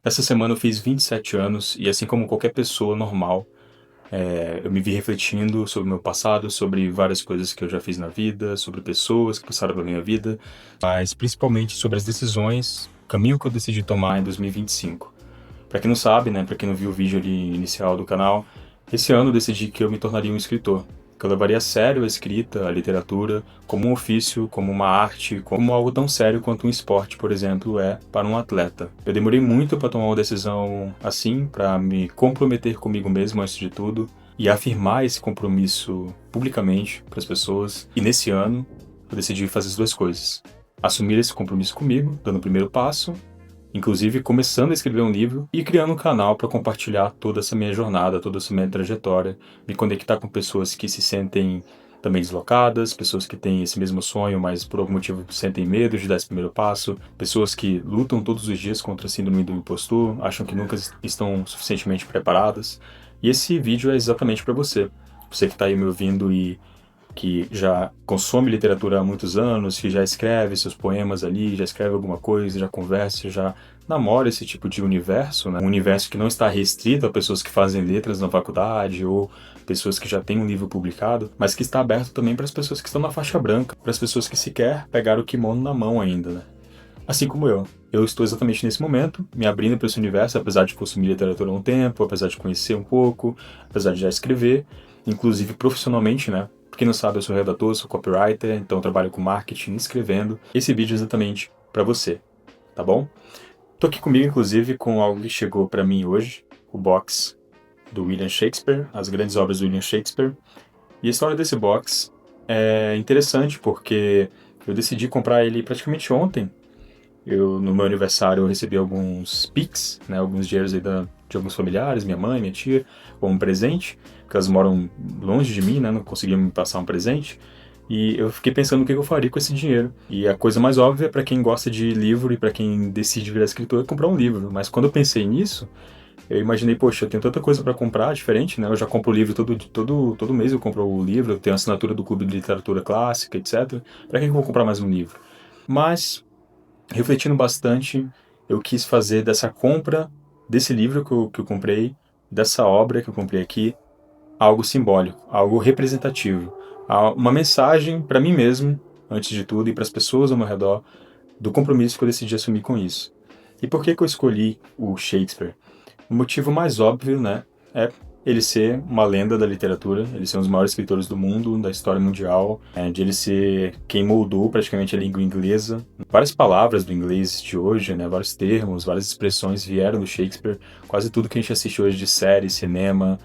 Essa semana eu fiz 27 anos e, assim como qualquer pessoa normal, eu me vi refletindo sobre o meu passado, sobre várias coisas que eu já fiz na vida, sobre pessoas que passaram pela minha vida, mas principalmente sobre as decisões, o caminho que eu decidi tomar em 2025. Para quem não sabe, né, para quem não viu o vídeo ali inicial do canal, esse ano eu decidi que eu me tornaria um escritor, que eu levaria a sério a escrita, a literatura, como um ofício, como uma arte, como algo tão sério quanto um esporte, por exemplo, é para um atleta. Eu demorei muito para tomar uma decisão assim, para me comprometer comigo mesmo antes de tudo, e afirmar esse compromisso publicamente para as pessoas. E nesse ano, eu decidi fazer as duas coisas. Assumir esse compromisso comigo, dando o primeiro passo, inclusive começando a escrever um livro e criando um canal para compartilhar toda essa minha jornada, toda essa minha trajetória, me conectar com pessoas que se sentem também deslocadas, pessoas que têm esse mesmo sonho, mas por algum motivo sentem medo de dar esse primeiro passo, pessoas que lutam todos os dias contra a síndrome do impostor, acham que nunca estão suficientemente preparadas. E esse vídeo é exatamente para você. Você que está aí me ouvindo e que já consome literatura há muitos anos, que já escreve seus poemas ali, já escreve alguma coisa, já conversa, já namora esse tipo de universo, né? Um universo que não está restrito a pessoas que fazem letras na faculdade ou pessoas que já têm um livro publicado, mas que está aberto também para as pessoas que estão na faixa branca, para as pessoas que sequer pegaram o kimono na mão ainda, né? Assim como eu. Eu estou exatamente nesse momento, me abrindo para esse universo, apesar de consumir literatura há um tempo, apesar de conhecer um pouco, apesar de já escrever, inclusive profissionalmente, né? Pra quem não sabe, eu sou redator, sou copywriter, então trabalho com marketing, escrevendo. Esse vídeo é exatamente para você, tá bom? Tô aqui comigo, inclusive, com algo que chegou para mim hoje, o box do William Shakespeare, as grandes obras do William Shakespeare. E a história desse box é interessante porque eu decidi comprar ele praticamente ontem. No meu aniversário, eu recebi alguns Pix, né, alguns dinheiros aí de alguns familiares, minha mãe, minha tia, como presente, porque elas moram longe de mim, né, não conseguiam me passar um presente. E eu fiquei pensando o que eu faria com esse dinheiro. E a coisa mais óbvia para quem gosta de livro e para quem decide virar escritor é comprar um livro. Mas quando eu pensei nisso, eu imaginei, poxa, eu tenho tanta coisa para comprar diferente, né? Eu já compro livro todo mês, eu compro o livro, eu tenho a assinatura do Clube de Literatura Clássica, etc. Para que eu vou comprar mais um livro? Mas refletindo bastante, eu quis fazer dessa compra, desse livro que eu comprei, dessa obra que eu comprei aqui, algo simbólico, algo representativo. Uma mensagem para mim mesmo, antes de tudo, e para as pessoas ao meu redor, do compromisso que eu decidi assumir com isso. E por que eu escolhi o Shakespeare? O motivo mais óbvio, né, é ele ser uma lenda da literatura, ele ser um dos maiores escritores do mundo, da história mundial, de ele ser quem moldou praticamente a língua inglesa. Várias palavras do inglês de hoje, né, vários termos, várias expressões vieram do Shakespeare. Quase tudo que a gente assiste hoje de série, cinema,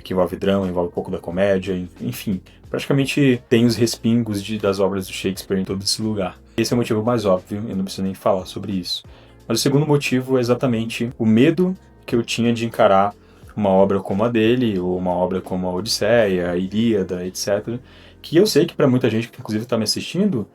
que envolve drama, envolve um pouco da comédia, enfim. Praticamente tem os respingos das obras do Shakespeare em todo esse lugar. Esse é o motivo mais óbvio, eu não preciso nem falar sobre isso. Mas o segundo motivo é exatamente o medo que eu tinha de encarar uma obra como a dele, ou uma obra como a Odisseia, a Ilíada, etc. Que eu sei que para muita gente que inclusive está me assistindo,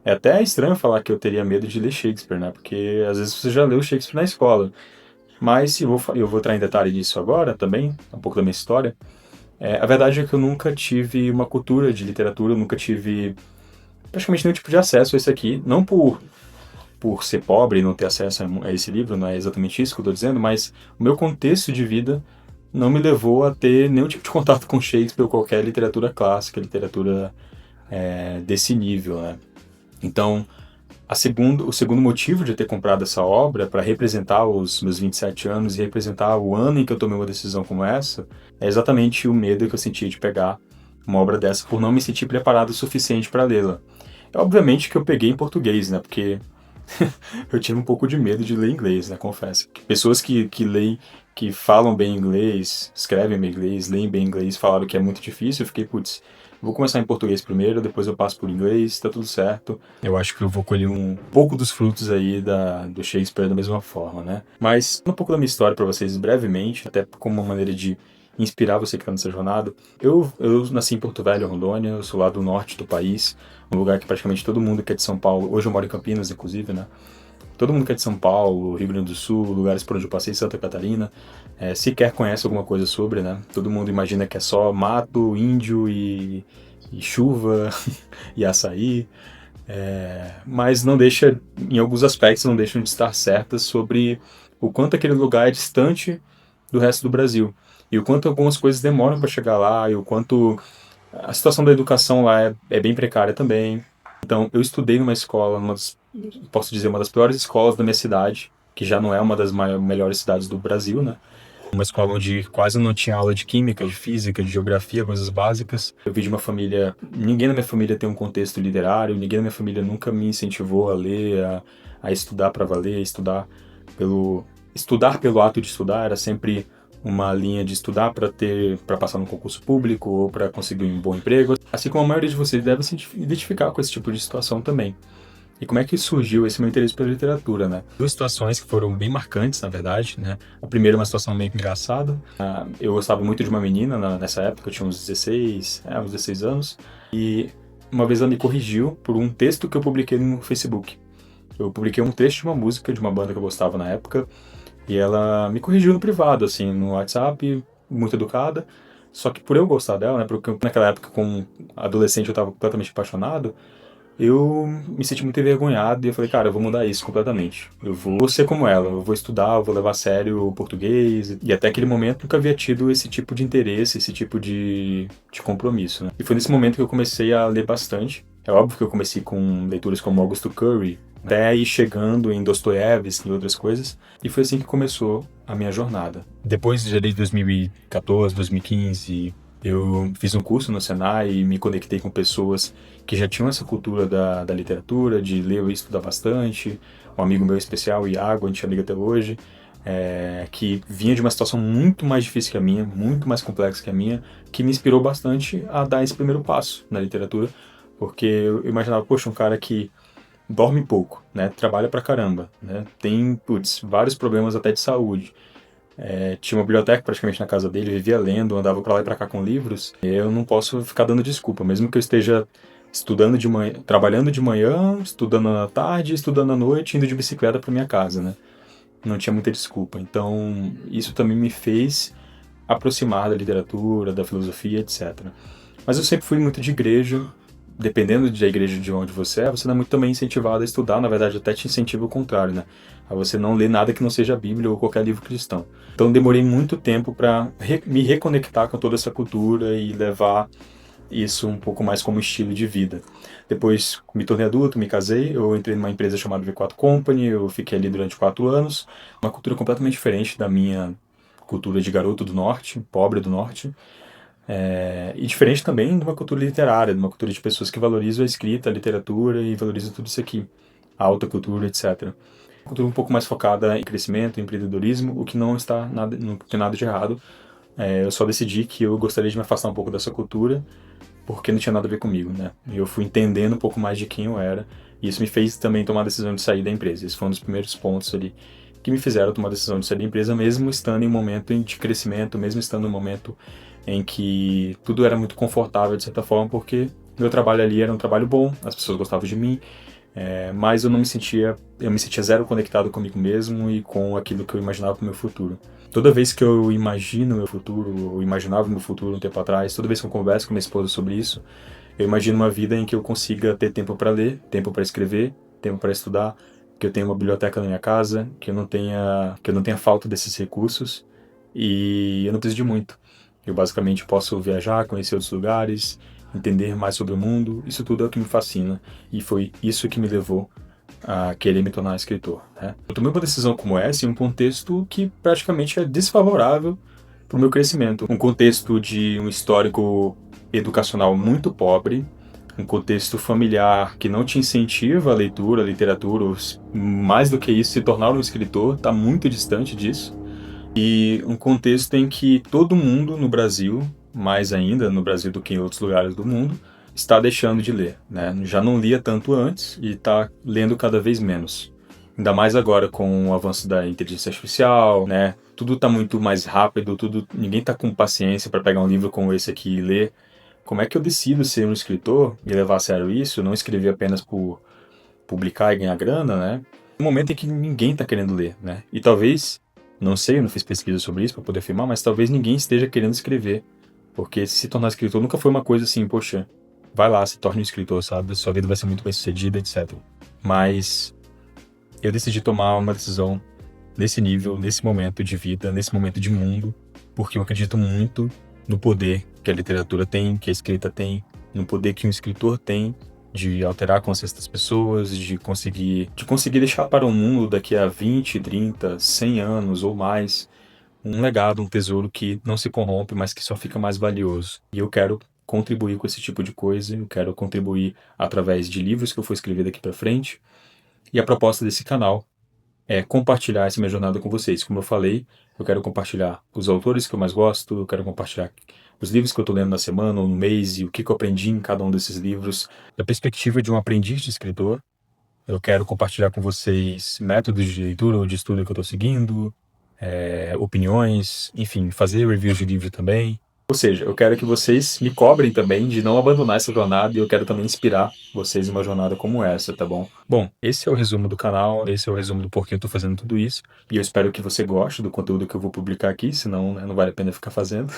é até estranho falar que eu teria medo de ler Shakespeare, né? Porque às vezes você já leu Shakespeare na escola. Mas eu vou entrar em detalhe disso agora também, um pouco da minha história. A verdade é que eu nunca tive uma cultura de literatura, eu nunca tive praticamente nenhum tipo de acesso a isso aqui. Não por ser pobre e não ter acesso a esse livro, não é exatamente isso que eu estou dizendo, mas o meu contexto de vida não me levou a ter nenhum tipo de contato com Shakespeare ou qualquer literatura clássica, literatura desse nível, né? Então, o segundo motivo de eu ter comprado essa obra para representar os meus 27 anos e representar o ano em que eu tomei uma decisão como essa, é exatamente o medo que eu sentia de pegar uma obra dessa por não me sentir preparado o suficiente para lê-la. É obviamente que eu peguei em português, né? Porque eu tive um pouco de medo de ler inglês, né? Confesso. Pessoas que leem, que falam bem inglês, escrevem bem inglês, leem bem inglês, falaram que é muito difícil. Eu fiquei, putz, vou começar em português primeiro, depois eu passo por inglês, tá tudo certo. Eu acho que eu vou colher um pouco dos frutos aí do Shakespeare da mesma forma, né? Mas um pouco da minha história para vocês brevemente, até como uma maneira de inspirar você que está nessa jornada. Eu nasci em Porto Velho, Rondônia, eu sou lá do norte do país, um lugar que praticamente todo mundo que é de São Paulo, hoje eu moro em Campinas, inclusive, né? Todo mundo que é de São Paulo, Rio Grande do Sul, lugares por onde eu passei, Santa Catarina, sequer conhece alguma coisa sobre, né? Todo mundo imagina que é só mato, índio e chuva e açaí, mas não deixa, em alguns aspectos, não deixam de estar certas sobre o quanto aquele lugar é distante do resto do Brasil. E o quanto algumas coisas demoram para chegar lá, e o quanto a situação da educação lá é bem precária também. Então, eu estudei numa escola, posso dizer, uma das piores escolas da minha cidade, que já não é uma das melhores cidades do Brasil, né? Uma escola onde quase não tinha aula de química, de física, de geografia, coisas básicas. Eu vi de uma família... Ninguém na minha família tem um contexto literário, ninguém na minha família nunca me incentivou a ler, a estudar para valer, Estudar pelo ato de estudar era sempre uma linha de estudar para passar no concurso público ou para conseguir um bom emprego. Assim como a maioria de vocês deve se identificar com esse tipo de situação também. E como é que surgiu esse meu interesse pela literatura, né? Duas situações que foram bem marcantes, na verdade, né? A primeira é uma situação meio engraçada. Eu gostava muito de uma menina nessa época, eu tinha uns 16 anos, e uma vez ela me corrigiu por um texto que eu publiquei no Facebook. Eu publiquei um trecho de uma música de uma banda que eu gostava na época, e ela me corrigiu no privado, assim, no WhatsApp, muito educada. Só que por eu gostar dela, né, porque naquela época, como adolescente, eu estava completamente apaixonado, eu me senti muito envergonhado e eu falei, cara, eu vou mudar isso completamente. Eu vou ser como ela, eu vou estudar, eu vou levar a sério o português. E até aquele momento nunca havia tido esse tipo de interesse, esse tipo de compromisso, né? E foi nesse momento que eu comecei a ler bastante. É óbvio que eu comecei com leituras como Augusto Curry, até ir chegando em Dostoiévski e outras coisas. E foi assim que começou a minha jornada. Depois, já desde 2014, 2015, eu fiz um curso no Senai e me conectei com pessoas que já tinham essa cultura da literatura, de ler e estudar bastante. Um amigo meu especial, Iago, a gente é amigo até hoje, que vinha de uma situação muito mais difícil que a minha, muito mais complexa que a minha, que me inspirou bastante a dar esse primeiro passo na literatura, porque eu imaginava, poxa, um cara que dorme pouco, né, trabalha pra caramba, né, tem, vários problemas até de saúde. Tinha uma biblioteca praticamente na casa dele, vivia lendo, andava pra lá e pra cá com livros. Eu não posso ficar dando desculpa, mesmo que eu esteja estudando de manhã, trabalhando de manhã, estudando à tarde, estudando à noite, indo de bicicleta pra minha casa, né? Não tinha muita desculpa. Então, isso também me fez aproximar da literatura, da filosofia, etc. Mas eu sempre fui muito de igreja. Dependendo da igreja de onde você não é muito também incentivado a estudar, na verdade até te incentiva o contrário, né? A você não ler nada que não seja a Bíblia ou qualquer livro cristão. Então demorei muito tempo para me reconectar com toda essa cultura e levar isso um pouco mais como estilo de vida. Depois me tornei adulto, me casei, eu entrei numa empresa chamada V4 Company, eu fiquei ali durante 4 anos, uma cultura completamente diferente da minha cultura de garoto do norte, pobre do norte. E diferente também de uma cultura literária, de uma cultura de pessoas que valorizam a escrita, a literatura e valorizam tudo isso aqui, a alta cultura, etc. Uma cultura um pouco mais focada em crescimento, em empreendedorismo, o que não tem nada de errado. Eu só decidi que eu gostaria de me afastar um pouco dessa cultura, porque não tinha nada a ver comigo, né? E eu fui entendendo um pouco mais de quem eu era, e isso me fez também tomar a decisão de sair da empresa. Esse foi um dos primeiros pontos ali que me fizeram tomar a decisão de sair da empresa, mesmo estando em um momento de crescimento, mesmo estando em um momento em que tudo era muito confortável de certa forma, porque meu trabalho ali era um trabalho bom, as pessoas gostavam de mim, mas eu me sentia zero conectado comigo mesmo e com aquilo que eu imaginava para o meu futuro. Toda vez que eu imagino o meu futuro, ou imaginava o meu futuro um tempo atrás, toda vez que eu converso com minha esposa sobre isso, eu imagino uma vida em que eu consiga ter tempo para ler, tempo para escrever, tempo para estudar, que eu tenha uma biblioteca na minha casa, que eu não tenha falta desses recursos, e eu não preciso de muito. Eu basicamente posso viajar, conhecer outros lugares, entender mais sobre o mundo. Isso tudo é o que me fascina. E foi isso que me levou a querer me tornar escritor, né? Eu tomei uma decisão como essa em um contexto que praticamente é desfavorável para o meu crescimento. Um contexto de um histórico educacional muito pobre, um contexto familiar que não te incentiva a leitura, a literatura, ou mais do que isso, se tornar um escritor, está muito distante disso. E um contexto em que todo mundo no Brasil, mais ainda no Brasil do que em outros lugares do mundo, está deixando de ler, né? Já não lia tanto antes e está lendo cada vez menos. Ainda mais agora com o avanço da inteligência artificial, né? Tudo está muito mais rápido, ninguém está com paciência para pegar um livro como esse aqui e ler. Como é que eu decido ser um escritor e levar a sério isso, não escrever apenas por publicar e ganhar grana, né? No momento em que ninguém está querendo ler, né? E talvez, não sei, eu não fiz pesquisa sobre isso para poder afirmar, mas talvez ninguém esteja querendo escrever. Porque se tornar escritor nunca foi uma coisa assim, poxa, vai lá, se torne um escritor, sabe? Sua vida vai ser muito bem sucedida, etc. Mas eu decidi tomar uma decisão nesse nível, nesse momento de vida, nesse momento de mundo, porque eu acredito muito no poder que a literatura tem, que a escrita tem, no poder que um escritor tem de alterar a consciência das pessoas, de conseguir deixar para o mundo daqui a 20, 30, 100 anos ou mais um legado, um tesouro que não se corrompe, mas que só fica mais valioso. E eu quero contribuir com esse tipo de coisa, eu quero contribuir através de livros que eu for escrever daqui para frente. E a proposta desse canal é compartilhar essa minha jornada com vocês. Como eu falei, eu quero compartilhar os autores que eu mais gosto, eu quero compartilhar os livros que eu estou lendo na semana ou no mês e o que eu aprendi em cada um desses livros. Da perspectiva de um aprendiz de escritor, eu quero compartilhar com vocês métodos de leitura ou de estudo que eu estou seguindo, opiniões, enfim, fazer reviews de livro também. Ou seja, eu quero que vocês me cobrem também de não abandonar essa jornada e eu quero também inspirar vocês em uma jornada como essa, tá bom? Bom, esse é o resumo do canal, esse é o resumo do porquê eu tô fazendo tudo isso. E eu espero que você goste do conteúdo que eu vou publicar aqui, senão, né, não vale a pena ficar fazendo.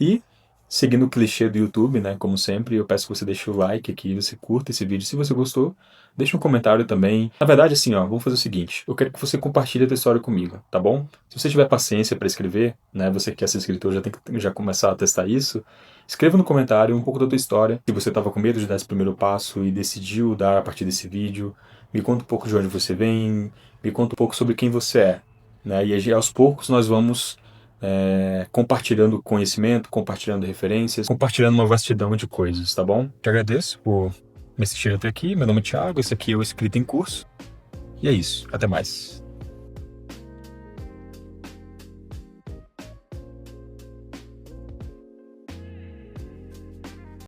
E, seguindo o clichê do YouTube, né, como sempre, eu peço que você deixe o like aqui, você curta esse vídeo se você gostou, deixa um comentário também. Na verdade, assim, ó, vamos fazer o seguinte, eu quero que você compartilhe a tua história comigo, tá bom? Se você tiver paciência para escrever, né, você que quer ser escritor já tem que já começar a testar isso, escreva no comentário um pouco da tua história, se você estava com medo de dar esse primeiro passo e decidiu dar a partir desse vídeo, me conta um pouco de onde você vem, me conta um pouco sobre quem você é, né, e aos poucos nós vamos compartilhando conhecimento, compartilhando referências, compartilhando uma vastidão de coisas, tá bom? Te agradeço por me assistir até aqui. Meu nome é Thiago, esse aqui é o Escrita em Curso. E é isso. Até mais.